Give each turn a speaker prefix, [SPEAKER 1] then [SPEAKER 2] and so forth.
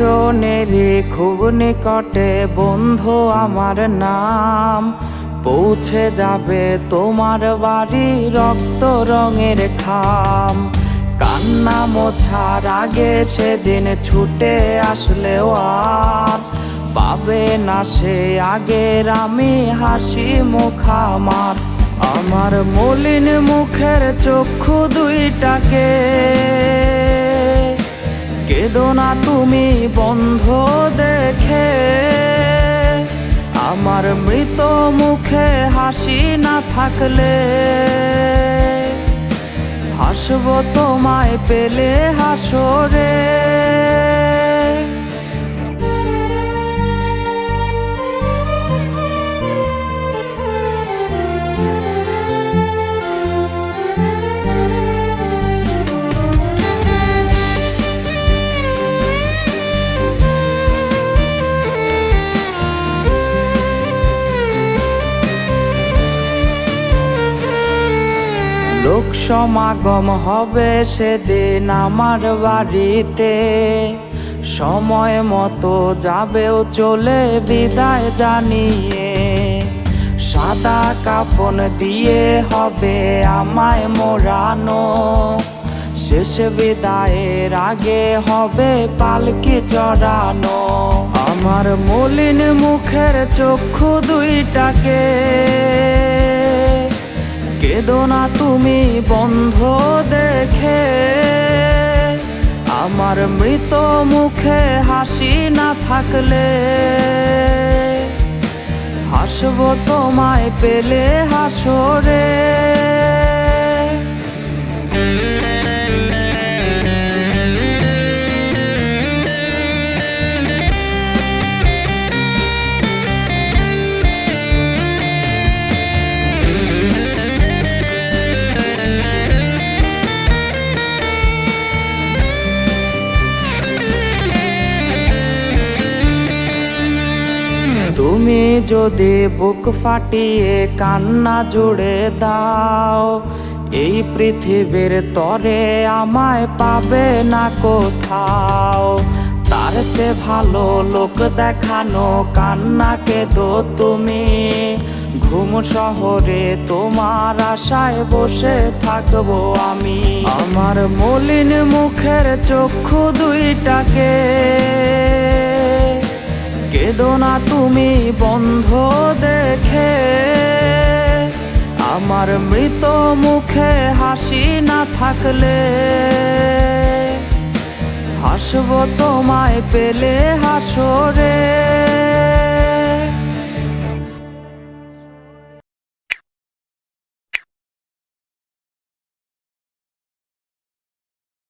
[SPEAKER 1] মরণের খুব নিকটে বন্ধু আমার নাম, পৌঁছে যাবে তোমার বাড়ি রক্ত রঙের খাম। কান্না মোছার আগে সেদিন ছুটে আসলেও আর পাবে না সে আগের আমি হাসি মুখ আমার। আমার মলিন মুখের চক্ষু দুইটাকে কেঁদো না তুমি বন্ধ দেখে। আমার মৃত মুখে হাসি না থাকলে হাসবো তোমায় পেলে হাসরে। লোক সমাগম হবে সেদিন আমার বাড়িতে, সময় মতো যাবেও চলে বিদায় জানিয়ে। সাদা কাফন দিয়ে হবে আমায় মোড়ানো, শেষ বিদায়ের আগে হবে পালকি চড়ানো। আমার মলিন মুখের চক্ষু দুইটাকে কেঁদো না তুমি বন্ধ দেখে। আমার মৃত মুখে হাসি না থাকলে হাসবো তোমায় পেলে হাসরে। তুমি যদি বুক ফাটিয়ে কান্না জুড়ে দাও, এই পৃথিবীর তরে আমায় পাবে না কোথাও। তার চেয়ে ভালো লোক দেখানো কান্নাকে দো তুমি, ঘুম শহরে তোমার আশায় বসে থাকবো আমি। আমার মলিন মুখের চক্ষু দুইটাকে কেঁদো না তুমি বন্ধ দেখে। আমার মৃত মুখে হাসি না থাকলে হাসবো তোমায় পেলে হাসরে।